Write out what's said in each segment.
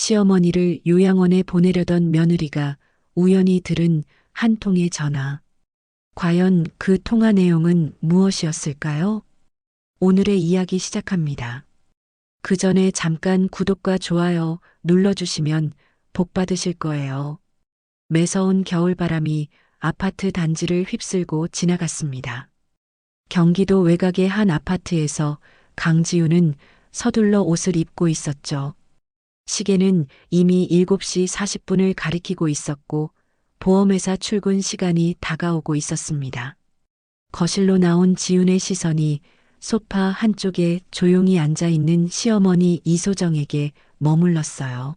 시어머니를 요양원에 보내려던 며느리가 우연히 들은 한 통의 전화. 과연 그 통화 내용은 무엇이었을까요? 오늘의 이야기 시작합니다. 그 전에 잠깐 구독과 좋아요 눌러주시면 복 받으실 거예요. 매서운 겨울바람이 아파트 단지를 휩쓸고 지나갔습니다. 경기도 외곽의 한 아파트에서 강지우는 서둘러 옷을 입고 있었죠. 시계는 이미 7시 40분을 가리키고 있었고 보험회사 출근 시간이 다가오고 있었습니다. 거실로 나온 지훈의 시선이 소파 한쪽에 조용히 앉아있는 시어머니 이소정에게 머물렀어요.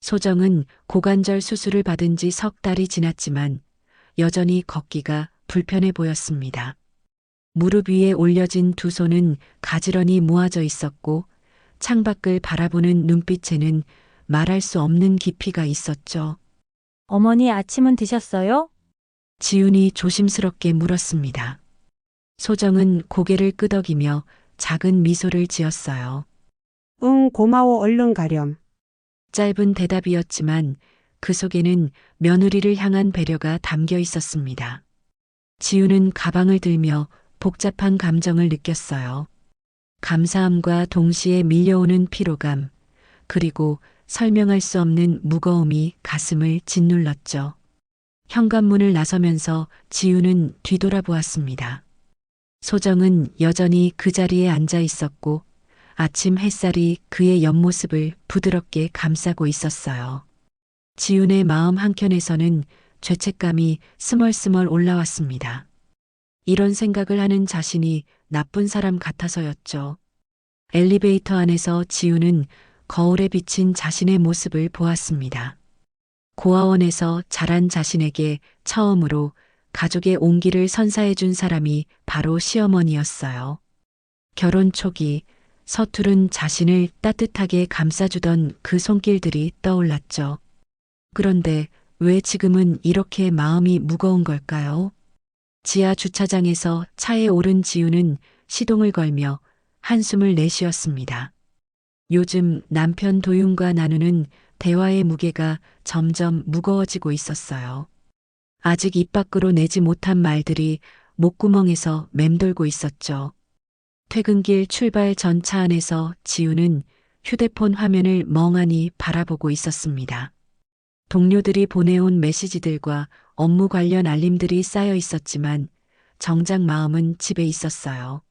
소정은 고관절 수술을 받은 지 석 달이 지났지만 여전히 걷기가 불편해 보였습니다. 무릎 위에 올려진 두 손은 가지런히 모아져 있었고 창밖을 바라보는 눈빛에는 말할 수 없는 깊이가 있었죠. 어머니 아침은 드셨어요? 지훈이 조심스럽게 물었습니다. 소정은 고개를 끄덕이며 작은 미소를 지었어요. 응, 고마워, 얼른 가렴. 짧은 대답이었지만 그 속에는 며느리를 향한 배려가 담겨 있었습니다. 지훈은 가방을 들며 복잡한 감정을 느꼈어요. 감사함과 동시에 밀려오는 피로감, 그리고 설명할 수 없는 무거움이 가슴을 짓눌렀죠. 현관문을 나서면서 지훈은 뒤돌아보았습니다. 소정은 여전히 그 자리에 앉아 있었고 아침 햇살이 그의 옆모습을 부드럽게 감싸고 있었어요. 지훈의 마음 한켠에서는 죄책감이 스멀스멀 올라왔습니다. 이런 생각을 하는 자신이 나쁜 사람 같아서였죠. 엘리베이터 안에서 지훈은 거울에 비친 자신의 모습을 보았습니다. 고아원에서 자란 자신에게 처음으로 가족의 온기를 선사해 준 사람이 바로 시어머니였어요. 결혼 초기 서투른 자신을 따뜻하게 감싸주던 그 손길들이 떠올랐죠. 그런데 왜 지금은 이렇게 마음이 무거운 걸까요? 지하 주차장에서 차에 오른 지훈은 시동을 걸며 한숨을 내쉬었습니다. 요즘 남편 도윤과 나누는 대화의 무게가 점점 무거워지고 있었어요. 아직 입 밖으로 내지 못한 말들이 목구멍에서 맴돌고 있었죠. 퇴근길 출발 전 차 안에서 지훈은 휴대폰 화면을 멍하니 바라보고 있었습니다. 동료들이 보내온 메시지들과 업무 관련 알림들이 쌓여 있었지만 정작 마음은 집에 있었어요.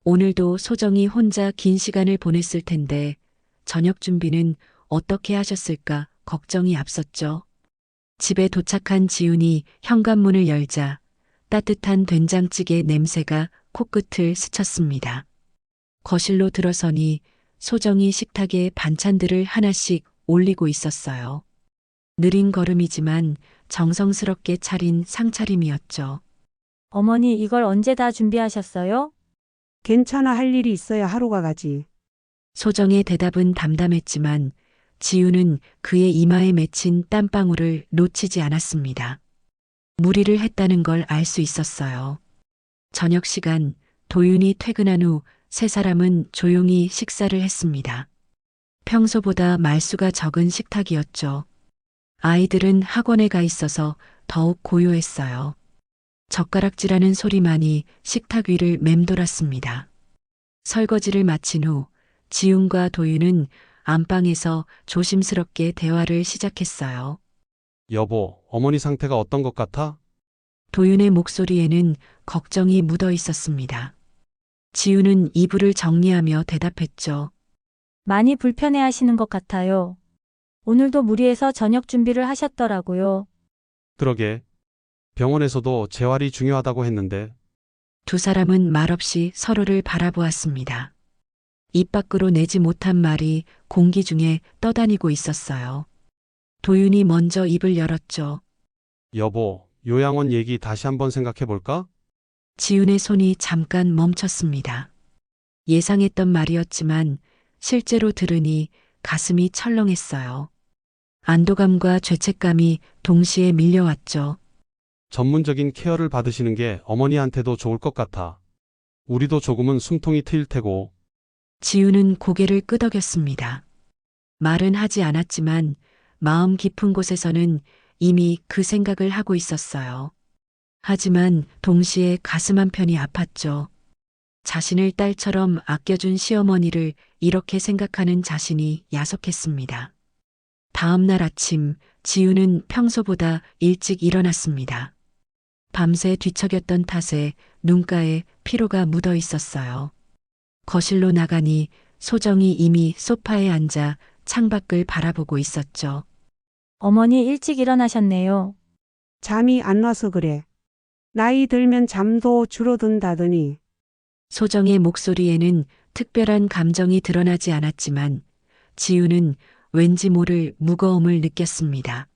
오늘도 소정이 혼자 긴 시간을 보냈을 텐데 저녁 준비는 어떻게 하셨을까 걱정이 앞섰죠. 집에 도착한 지훈이 현관문을 열자 따뜻한 된장찌개 냄새가 코끝을 스쳤습니다. 거실로 들어서니 소정이 식탁에 반찬들을 하나씩 올리고 있었어요. 느린 걸음이지만 정성스럽게 차린 상차림이었죠. 어머니 이걸 언제 다 준비하셨어요? 괜찮아, 할 일이 있어야 하루가 가지. 소정의 대답은 담담했지만 지훈은 그의 이마에 맺힌 땀방울을 놓치지 않았습니다. 무리를 했다는 걸 알 수 있었어요. 저녁 시간 도윤이 퇴근한 후 세 사람은 조용히 식사를 했습니다. 평소보다 말수가 적은 식탁이었죠. 아이들은 학원에 가 있어서 더욱 고요했어요. 젓가락질하는 소리만이 식탁 위를 맴돌았습니다. 설거지를 마친 후 지훈과 도윤은 안방에서 조심스럽게 대화를 시작했어요. 여보, 어머니 상태가 어떤 것 같아? 도윤의 목소리에는 걱정이 묻어 있었습니다. 지훈은 이불을 정리하며 대답했죠. 많이 불편해 하시는 것 같아요. 오늘도 무리해서 저녁 준비를 하셨더라고요. 그러게. 병원에서도 재활이 중요하다고 했는데. 두 사람은 말없이 서로를 바라보았습니다. 입 밖으로 내지 못한 말이 공기 중에 떠다니고 있었어요. 도윤이 먼저 입을 열었죠. 여보, 요양원 얘기 다시 한번 생각해 볼까? 지훈의 손이 잠깐 멈췄습니다. 예상했던 말이었지만 실제로 들으니 가슴이 철렁했어요. 안도감과 죄책감이 동시에 밀려왔죠. 전문적인 케어를 받으시는 게 어머니한테도 좋을 것 같아. 우리도 조금은 숨통이 트일 테고. 지훈은 고개를 끄덕였습니다. 말은 하지 않았지만 마음 깊은 곳에서는 이미 그 생각을 하고 있었어요. 하지만 동시에 가슴 한편이 아팠죠. 자신을 딸처럼 아껴준 시어머니를 이렇게 생각하는 자신이 야속했습니다. 다음 날 아침, 지우는 평소보다 일찍 일어났습니다. 밤새 뒤척였던 탓에 눈가에 피로가 묻어 있었어요. 거실로 나가니 소정이 이미 소파에 앉아 창밖을 바라보고 있었죠. 어머니 일찍 일어나셨네요. 잠이 안 와서 그래. 나이 들면 잠도 줄어든다더니. 소정의 목소리에는 특별한 감정이 드러나지 않았지만 지우는 왠지 모를 무거움을 느꼈습니다.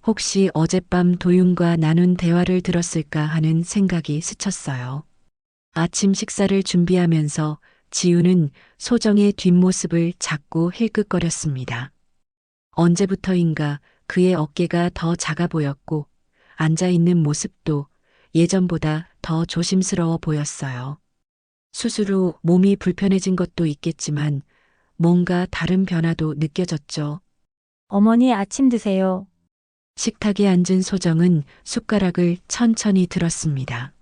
혹시 어젯밤 도윤과 나눈 대화를 들었을까 하는 생각이 스쳤어요. 아침 식사를 준비하면서 지우는 소정의 뒷모습을 자꾸 힐끗거렸습니다. 언제부터인가 그의 어깨가 더 작아 보였고 앉아있는 모습도 예전보다 더 조심스러워 보였어요. 수술 후 몸이 불편해진 것도 있겠지만 뭔가 다른 변화도 느껴졌죠. 어머니 아침 드세요. 식탁에 앉은 소정은 숟가락을 천천히 들었습니다.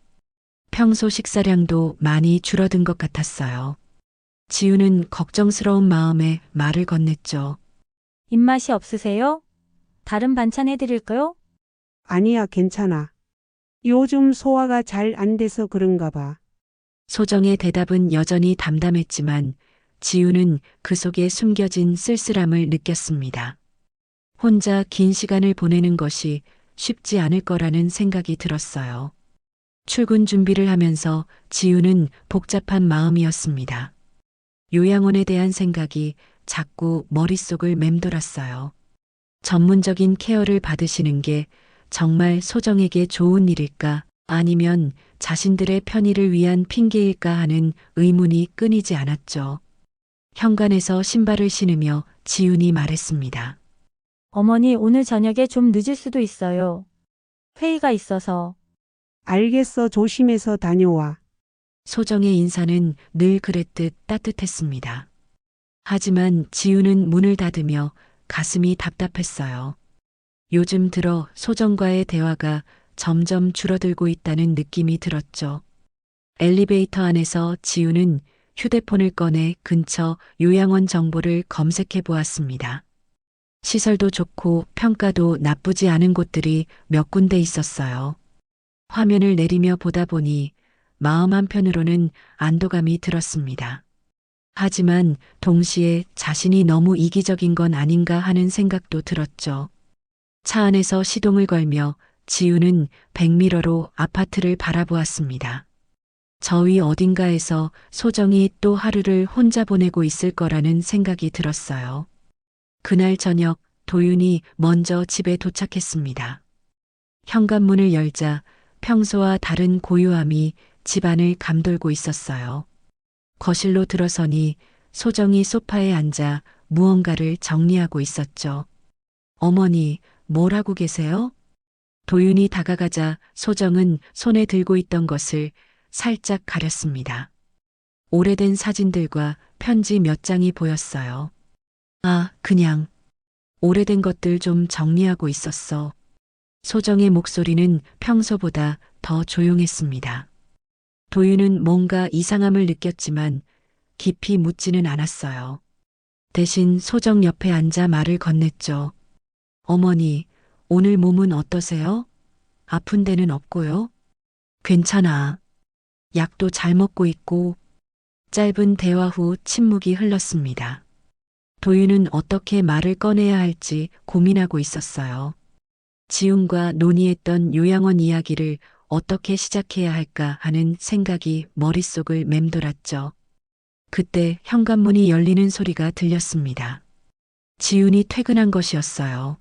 평소 식사량도 많이 줄어든 것 같았어요. 지우는 걱정스러운 마음에 말을 건넸죠. 입맛이 없으세요? 다른 반찬 해드릴까요? 아니야, 괜찮아. 요즘 소화가 잘 안 돼서 그런가 봐. 소정의 대답은 여전히 담담했지만 지우는 그 속에 숨겨진 쓸쓸함을 느꼈습니다. 혼자 긴 시간을 보내는 것이 쉽지 않을 거라는 생각이 들었어요. 출근 준비를 하면서 지우는 복잡한 마음이었습니다. 요양원에 대한 생각이 자꾸 머릿속을 맴돌았어요. 전문적인 케어를 받으시는 게 정말 소정에게 좋은 일일까 아니면 자신들의 편의를 위한 핑계일까 하는 의문이 끊이지 않았죠. 현관에서 신발을 신으며 지훈이 말했습니다. 어머니 오늘 저녁에 좀 늦을 수도 있어요. 회의가 있어서. 알겠어, 조심해서 다녀와. 소정의 인사는 늘 그랬듯 따뜻했습니다. 하지만 지우는 문을 닫으며 가슴이 답답했어요. 요즘 들어 소정과의 대화가 점점 줄어들고 있다는 느낌이 들었죠. 엘리베이터 안에서 지우는 휴대폰을 꺼내 근처 요양원 정보를 검색해 보았습니다. 시설도 좋고 평가도 나쁘지 않은 곳들이 몇 군데 있었어요. 화면을 내리며 보다 보니 마음 한편으로는 안도감이 들었습니다. 하지만 동시에 자신이 너무 이기적인 건 아닌가 하는 생각도 들었죠. 차 안에서 시동을 걸며 지우는 백미러로 아파트를 바라보았습니다. 저 위 어딘가에서 소정이 또 하루를 혼자 보내고 있을 거라는 생각이 들었어요. 그날 저녁 도윤이 먼저 집에 도착했습니다. 현관문을 열자 평소와 다른 고요함이 집안을 감돌고 있었어요. 거실로 들어서니 소정이 소파에 앉아 무언가를 정리하고 있었죠. 어머니, 뭘 하고 계세요? 도윤이 다가가자 소정은 손에 들고 있던 것을 살짝 가렸습니다. 오래된 사진들과 편지 몇 장이 보였어요. 아, 그냥 오래된 것들 좀 정리하고 있었어. 소정의 목소리는 평소보다 더 조용했습니다. 도윤은 뭔가 이상함을 느꼈지만 깊이 묻지는 않았어요. 대신 소정 옆에 앉아 말을 건넸죠. 어머니, 오늘 몸은 어떠세요? 아픈 데는 없고요? 괜찮아. 약도 잘 먹고 있고. 짧은 대화 후 침묵이 흘렀습니다. 도윤은 어떻게 말을 꺼내야 할지 고민하고 있었어요. 지훈과 논의했던 요양원 이야기를 어떻게 시작해야 할까 하는 생각이 머릿속을 맴돌았죠. 그때 현관문이 열리는 소리가 들렸습니다. 지훈이 퇴근한 것이었어요.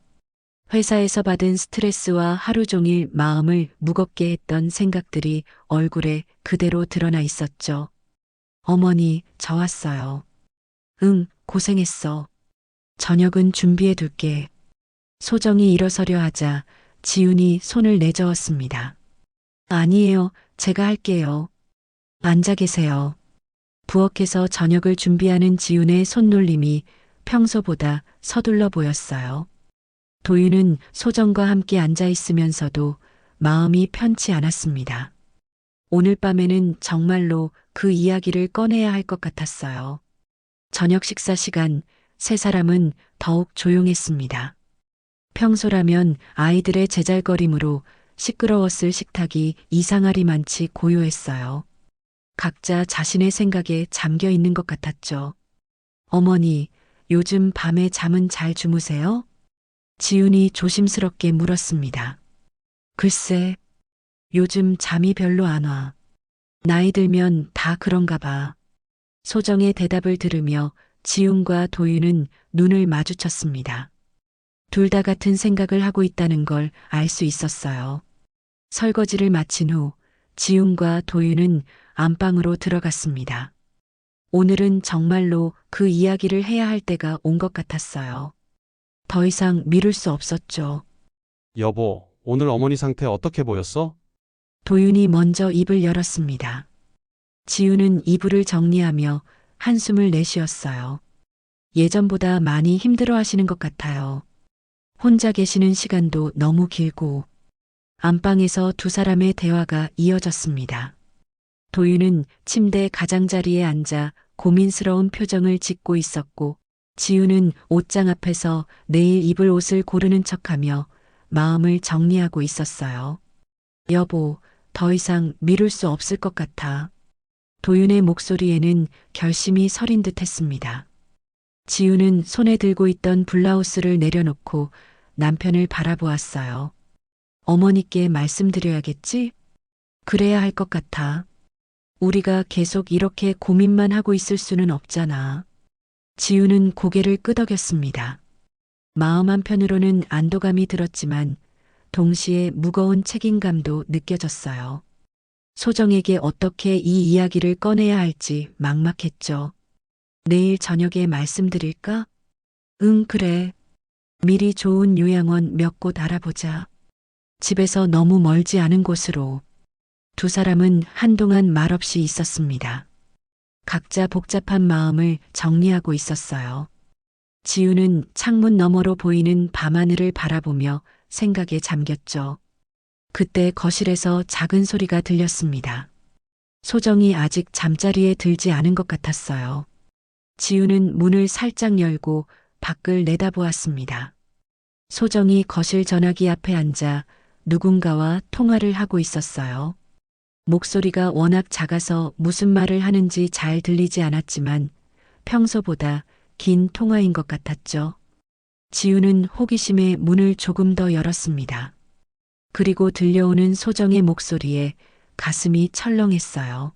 회사에서 받은 스트레스와 하루 종일 마음을 무겁게 했던 생각들이 얼굴에 그대로 드러나 있었죠. 어머니, 저 왔어요. 응, 고생했어. 저녁은 준비해 둘게. 소정이 일어서려 하자 지훈이 손을 내저었습니다. 아니에요, 제가 할게요. 앉아 계세요. 부엌에서 저녁을 준비하는 지훈의 손놀림이 평소보다 서둘러 보였어요. 도윤은 소정과 함께 앉아 있으면서도 마음이 편치 않았습니다. 오늘 밤에는 정말로 그 이야기를 꺼내야 할 것 같았어요. 저녁 식사 시간, 세 사람은 더욱 조용했습니다. 평소라면 아이들의 제잘거림으로 시끄러웠을 식탁이 이상하리만치 고요했어요. 각자 자신의 생각에 잠겨 있는 것 같았죠. 어머니, 요즘 밤에 잠은 잘 주무세요? 지훈이 조심스럽게 물었습니다. 글쎄, 요즘 잠이 별로 안 와. 나이 들면 다 그런가 봐. 소정의 대답을 들으며 지훈과 도윤은 눈을 마주쳤습니다. 둘 다 같은 생각을 하고 있다는 걸 알 수 있었어요. 설거지를 마친 후 지훈과 도윤은 안방으로 들어갔습니다. 오늘은 정말로 그 이야기를 해야 할 때가 온 것 같았어요. 더 이상 미룰 수 없었죠. 여보, 오늘 어머니 상태 어떻게 보였어? 도윤이 먼저 입을 열었습니다. 지훈은 이불을 정리하며 한숨을 내쉬었어요. 예전보다 많이 힘들어 하시는 것 같아요. 혼자 계시는 시간도 너무 길고. 안방에서 두 사람의 대화가 이어졌습니다. 도윤은 침대 가장자리에 앉아 고민스러운 표정을 짓고 있었고, 지훈은 옷장 앞에서 내일 입을 옷을 고르는 척하며 마음을 정리하고 있었어요. 여보, 더 이상 미룰 수 없을 것 같아. 도윤의 목소리에는 결심이 서린 듯 했습니다. 지훈은 손에 들고 있던 블라우스를 내려놓고 남편을 바라보았어요. 어머니께 말씀드려야겠지? 그래야 할 것 같아. 우리가 계속 이렇게 고민만 하고 있을 수는 없잖아. 지훈은 고개를 끄덕였습니다. 마음 한편으로는 안도감이 들었지만 동시에 무거운 책임감도 느껴졌어요. 소정에게 어떻게 이 이야기를 꺼내야 할지 막막했죠. 내일 저녁에 말씀드릴까? 응, 그래. 미리 좋은 요양원 몇 곳 알아보자. 집에서 너무 멀지 않은 곳으로. 두 사람은 한동안 말없이 있었습니다. 각자 복잡한 마음을 정리하고 있었어요. 지우는 창문 너머로 보이는 밤하늘을 바라보며 생각에 잠겼죠. 그때 거실에서 작은 소리가 들렸습니다. 소정이 아직 잠자리에 들지 않은 것 같았어요. 지우는 문을 살짝 열고 밖을 내다보았습니다. 소정이 거실 전화기 앞에 앉아 누군가와 통화를 하고 있었어요. 목소리가 워낙 작아서 무슨 말을 하는지 잘 들리지 않았지만 평소보다 긴 통화인 것 같았죠. 지우는 호기심에 문을 조금 더 열었습니다. 그리고 들려오는 소정의 목소리에 가슴이 철렁했어요.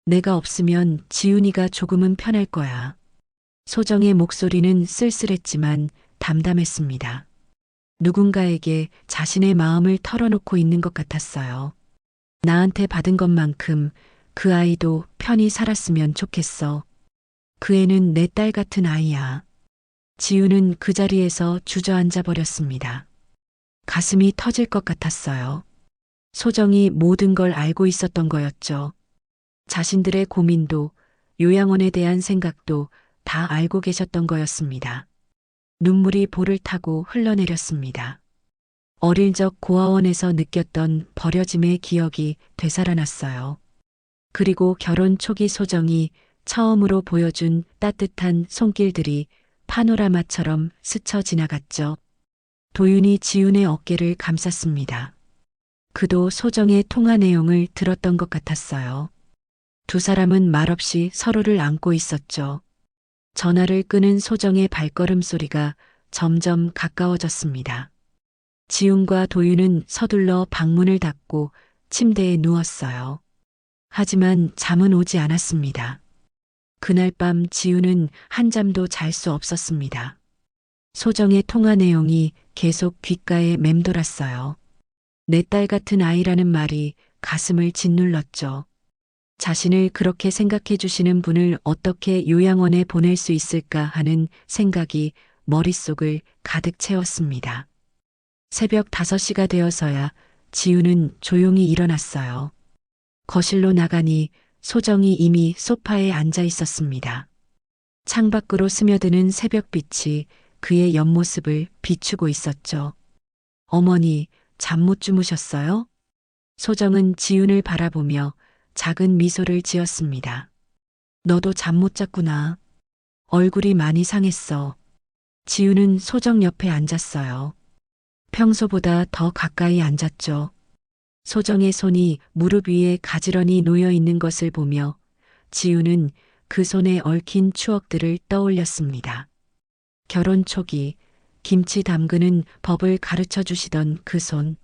내가 없으면 지훈이가 조금은 편할 거야. 소정의 목소리는 쓸쓸했지만 담담했습니다. 누군가에게 자신의 마음을 털어놓고 있는 것 같았어요. 나한테 받은 것만큼 그 아이도 편히 살았으면 좋겠어. 그 애는 내 딸 같은 아이야. 지우는 그 자리에서 주저앉아 버렸습니다. 가슴이 터질 것 같았어요. 소정이 모든 걸 알고 있었던 거였죠. 자신들의 고민도 요양원에 대한 생각도 다 알고 계셨던 거였습니다. 눈물이 볼을 타고 흘러내렸습니다. 어릴 적 고아원에서 느꼈던 버려짐의 기억이 되살아났어요. 그리고 결혼 초기 소정이 처음으로 보여준 따뜻한 손길들이 파노라마처럼 스쳐 지나갔죠. 도윤이 지훈의 어깨를 감쌌습니다. 그도 소정의 통화 내용을 들었던 것 같았어요. 두 사람은 말없이 서로를 안고 있었죠. 전화를 끄는 소정의 발걸음 소리가 점점 가까워졌습니다. 지훈과 도윤은 서둘러 방문을 닫고 침대에 누웠어요. 하지만 잠은 오지 않았습니다. 그날 밤 지훈은 한잠도 잘 수 없었습니다. 소정의 통화 내용이 계속 귓가에 맴돌았어요. 내 딸 같은 아이라는 말이 가슴을 짓눌렀죠. 자신을 그렇게 생각해 주시는 분을 어떻게 요양원에 보낼 수 있을까 하는 생각이 머릿속을 가득 채웠습니다. 새벽 5시가 되어서야 지우는 조용히 일어났어요. 거실로 나가니 소정이 이미 소파에 앉아 있었습니다. 창밖으로 스며드는 새벽빛이 그의 옆모습을 비추고 있었죠. 어머니, 잠 못 주무셨어요? 소정은 지훈을 바라보며 작은 미소를 지었습니다. 너도 잠 못 잤구나. 얼굴이 많이 상했어. 지훈은 소정 옆에 앉았어요. 평소보다 더 가까이 앉았죠. 소정의 손이 무릎 위에 가지런히 놓여 있는 것을 보며 지훈은 그 손에 얽힌 추억들을 떠올렸습니다. 결혼 초기 김치 담그는 법을 가르쳐 주시던 그 손.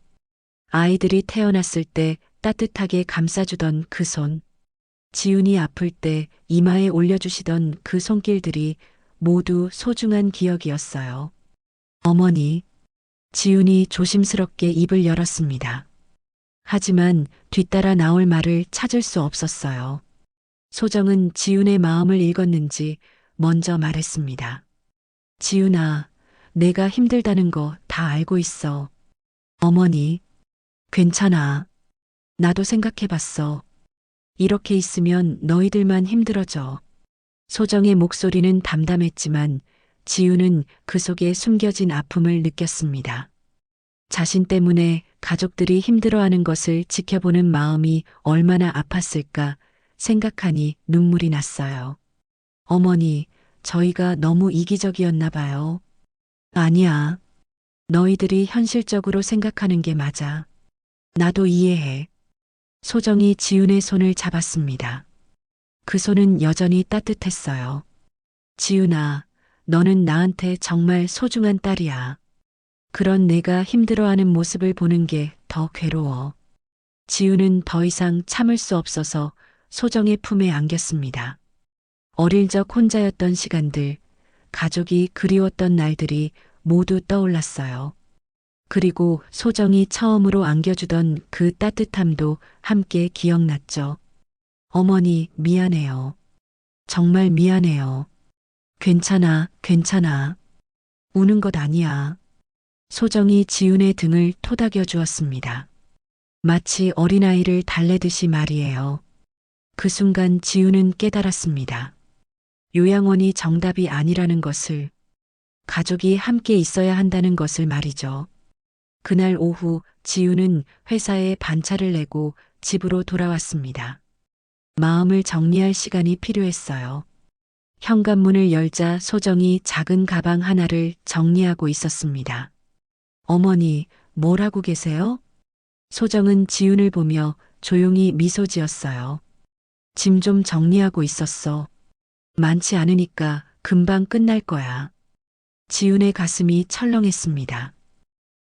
아이들이 태어났을 때 따뜻하게 감싸주던 그 손. 지훈이 아플 때 이마에 올려주시던 그 손길들이 모두 소중한 기억이었어요. 어머니, 지훈이 조심스럽게 입을 열었습니다. 하지만 뒤따라 나올 말을 찾을 수 없었어요. 소정은 지훈의 마음을 읽었는지 먼저 말했습니다. 지훈아, 내가 힘들다는 거 다 알고 있어. 어머니, 괜찮아. 나도 생각해봤어. 이렇게 있으면 너희들만 힘들어져. 소정의 목소리는 담담했지만 지훈은 그 속에 숨겨진 아픔을 느꼈습니다. 자신 때문에 가족들이 힘들어하는 것을 지켜보는 마음이 얼마나 아팠을까 생각하니 눈물이 났어요. 어머니, 저희가 너무 이기적이었나 봐요. 아니야. 너희들이 현실적으로 생각하는 게 맞아. 나도 이해해. 소정이 지훈의 손을 잡았습니다. 그 손은 여전히 따뜻했어요. 지훈아, 너는 나한테 정말 소중한 딸이야. 그런 내가 힘들어하는 모습을 보는 게 더 괴로워. 지훈은 더 이상 참을 수 없어서 소정의 품에 안겼습니다. 어릴 적 혼자였던 시간들, 가족이 그리웠던 날들이 모두 떠올랐어요. 그리고 소정이 처음으로 안겨주던 그 따뜻함도 함께 기억났죠. 어머니, 미안해요. 정말 미안해요. 괜찮아, 괜찮아. 우는 것 아니야. 소정이 지훈의 등을 토닥여 주었습니다. 마치 어린아이를 달래듯이 말이에요. 그 순간 지훈은 깨달았습니다. 요양원이 정답이 아니라는 것을, 가족이 함께 있어야 한다는 것을 말이죠. 그날 오후 지훈은 회사에 반차를 내고 집으로 돌아왔습니다. 마음을 정리할 시간이 필요했어요. 현관문을 열자 소정이 작은 가방 하나를 정리하고 있었습니다. 어머니, 뭘 하고 계세요? 소정은 지훈을 보며 조용히 미소 지었어요. 짐 좀 정리하고 있었어. 많지 않으니까 금방 끝날 거야. 지훈의 가슴이 철렁했습니다.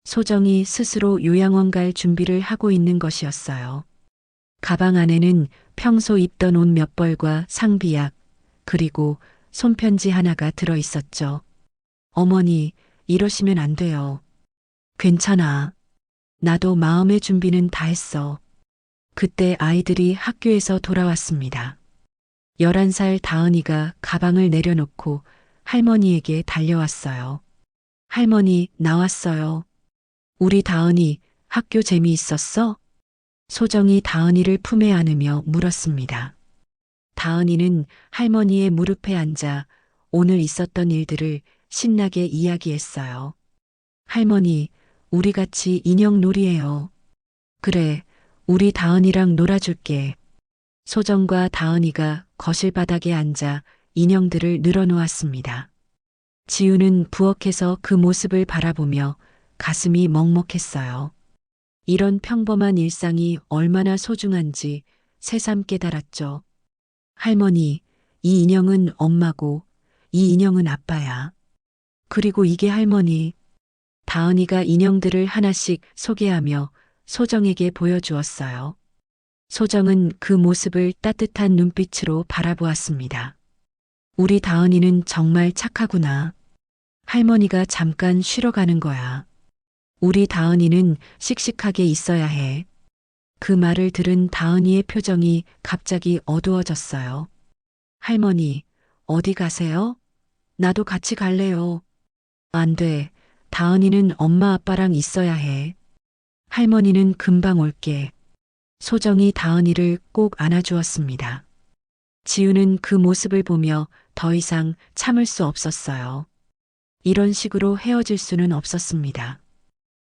소정이 스스로 요양원 갈 준비를 하고 있는 것이었어요. 가방 안에는 평소 입던 옷 몇 벌과 상비약, 그리고 손편지 하나가 들어 있었죠. 어머니, 이러시면 안 돼요. 괜찮아. 나도 마음의 준비는 다 했어. 그때 아이들이 학교에서 돌아왔습니다. 11살 다은이가 가방을 내려놓고 할머니에게 달려왔어요. 할머니, 나왔어요. 우리 다은이 학교 재미있었어? 소정이 다은이를 품에 안으며 물었습니다. 다은이는 할머니의 무릎에 앉아 오늘 있었던 일들을 신나게 이야기했어요. 할머니, 우리 같이 인형 놀이해요. 그래, 우리 다은이랑 놀아줄게. 소정과 다은이가 거실 바닥에 앉아 인형들을 늘어놓았습니다. 지우는 부엌에서 그 모습을 바라보며 가슴이 먹먹했어요. 이런 평범한 일상이 얼마나 소중한지 새삼 깨달았죠. 할머니, 이 인형은 엄마고 이 인형은 아빠야. 그리고 이게 할머니. 다은이가 인형들을 하나씩 소개하며 소정에게 보여주었어요. 소정은 그 모습을 따뜻한 눈빛으로 바라보았습니다. 우리 다은이는 정말 착하구나. 할머니가 잠깐 쉬러 가는 거야. 우리 다은이는 씩씩하게 있어야 해. 그 말을 들은 다은이의 표정이 갑자기 어두워졌어요. 할머니, 어디 가세요? 나도 같이 갈래요. 안 돼. 다은이는 엄마 아빠랑 있어야 해. 할머니는 금방 올게. 소정이 다은이를 꼭 안아주었습니다. 지우는 그 모습을 보며 더 이상 참을 수 없었어요. 이런 식으로 헤어질 수는 없었습니다.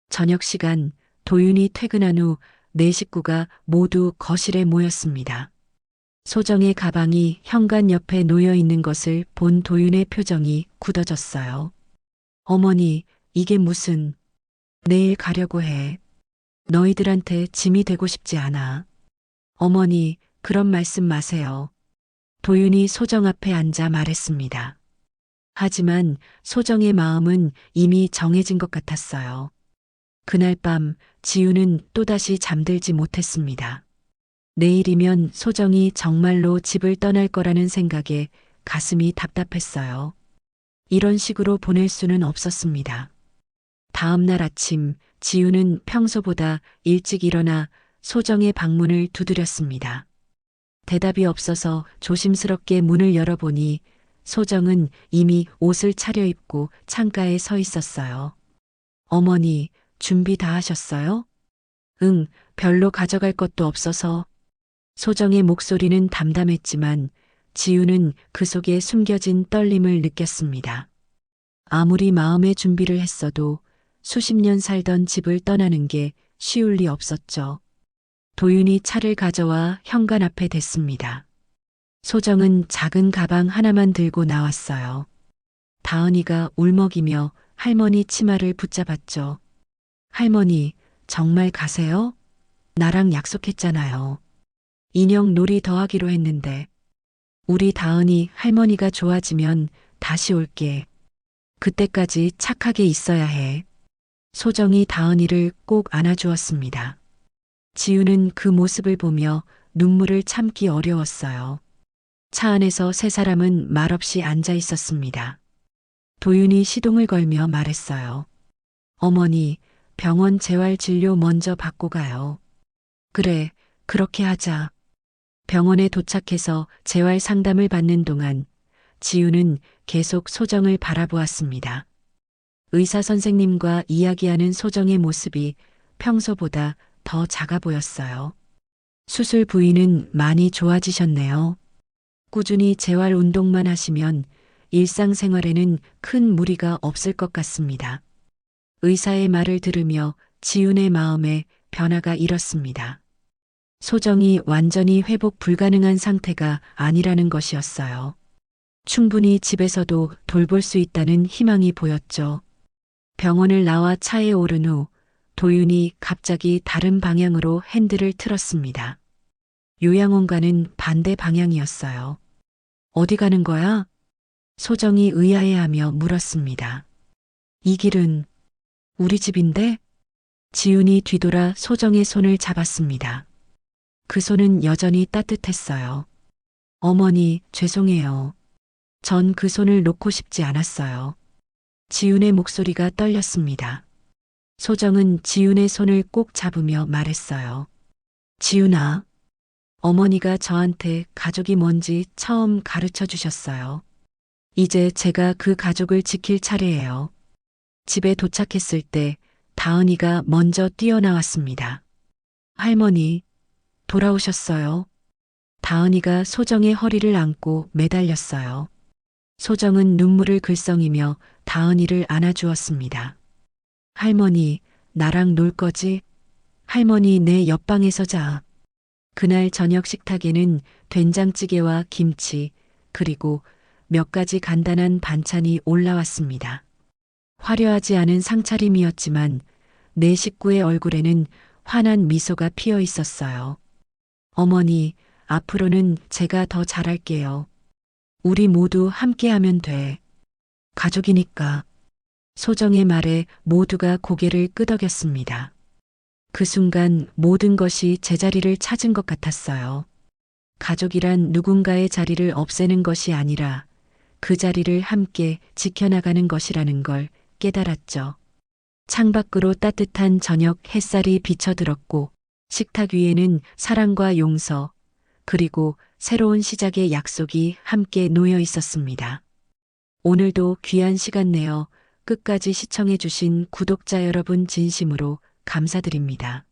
저녁 시간 도윤이 퇴근한 후 네 식구가 모두 거실에 모였습니다. 소정의 가방이 현관 옆에 놓여 있는 것을 본 도윤의 표정이 굳어졌어요. 어머니, 이게 무슨... 내일 가려고 해. 너희들한테 짐이 되고 싶지 않아. 어머니, 그런 말씀 마세요. 도윤이 소정 앞에 앉아 말했습니다. 하지만 소정의 마음은 이미 정해진 것 같았어요. 그날 밤 지우는 또다시 잠들지 못했습니다. 내일이면 소정이 정말로 집을 떠날 거라는 생각에 가슴이 답답했어요. 이런 식으로 보낼 수는 없었습니다. 다음 날 아침 지우는 평소보다 일찍 일어나 소정의 방문을 두드렸습니다. 대답이 없어서 조심스럽게 문을 열어보니 소정은 이미 옷을 차려입고 창가에 서 있었어요. 어머니, 준비 다 하셨어요? 응, 별로 가져갈 것도 없어서. 소정의 목소리는 담담했지만 지우는 그 속에 숨겨진 떨림을 느꼈습니다. 아무리 마음의 준비를 했어도 수십 년 살던 집을 떠나는 게 쉬울 리 없었죠. 도윤이 차를 가져와 현관 앞에 댔습니다. 소정은 작은 가방 하나만 들고 나왔어요. 다은이가 울먹이며 할머니 치마를 붙잡았죠. 할머니, 정말 가세요? 나랑 약속했잖아요. 인형 놀이 더 하기로 했는데. 우리 다은이 할머니가 좋아지면 다시 올게. 그때까지 착하게 있어야 해. 소정이 다은이를 꼭 안아주었습니다. 지우는 그 모습을 보며 눈물을 참기 어려웠어요. 차 안에서 세 사람은 말없이 앉아 있었습니다. 도윤이 시동을 걸며 말했어요. 어머니, 병원 재활 진료 먼저 받고 가요. 그래, 그렇게 하자. 병원에 도착해서 재활 상담을 받는 동안 지우는 계속 소정을 바라보았습니다. 의사 선생님과 이야기하는 소정의 모습이 평소보다 더 작아 보였어요. 수술 부위는 많이 좋아지셨네요. 꾸준히 재활 운동만 하시면 일상생활에는 큰 무리가 없을 것 같습니다. 의사의 말을 들으며 지훈의 마음에 변화가 일었습니다. 소정이 완전히 회복 불가능한 상태가 아니라는 것이었어요. 충분히 집에서도 돌볼 수 있다는 희망이 보였죠. 병원을 나와 차에 오른 후 도윤이 갑자기 다른 방향으로 핸들을 틀었습니다. 요양원과는 반대 방향이었어요. 어디 가는 거야? 소정이 의아해하며 물었습니다. 이 길은 우리 집인데? 지훈이 뒤돌아 소정의 손을 잡았습니다. 그 손은 여전히 따뜻했어요. 어머니, 죄송해요. 전 그 손을 놓고 싶지 않았어요. 지훈의 목소리가 떨렸습니다. 소정은 지훈의 손을 꼭 잡으며 말했어요. 지훈아, 어머니가 저한테 가족이 뭔지 처음 가르쳐 주셨어요. 이제 제가 그 가족을 지킬 차례예요. 집에 도착했을 때 다은이가 먼저 뛰어나왔습니다. 할머니, 돌아오셨어요. 다은이가 소정의 허리를 안고 매달렸어요. 소정은 눈물을 글썽이며 다은이를 안아주었습니다. 할머니, 나랑 놀 거지? 할머니 내 옆방에서 자. 그날 저녁 식탁에는 된장찌개와 김치, 그리고 몇 가지 간단한 반찬이 올라왔습니다. 화려하지 않은 상차림이었지만 네 식구의 얼굴에는 환한 미소가 피어 있었어요. 어머니, 앞으로는 제가 더 잘할게요. 우리 모두 함께하면 돼. 가족이니까. 소정의 말에 모두가 고개를 끄덕였습니다. 그 순간 모든 것이 제자리를 찾은 것 같았어요. 가족이란 누군가의 자리를 없애는 것이 아니라 그 자리를 함께 지켜나가는 것이라는 걸 깨달았죠. 창밖으로 따뜻한 저녁 햇살이 비쳐들었고 식탁 위에는 사랑과 용서, 그리고 새로운 시작의 약속이 함께 놓여 있었습니다. 오늘도 귀한 시간 내어 끝까지 시청해주신 구독자 여러분 진심으로 감사드립니다.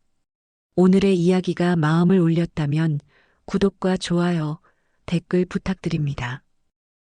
오늘의 이야기가 마음을 울렸다면 구독과 좋아요, 댓글 부탁드립니다.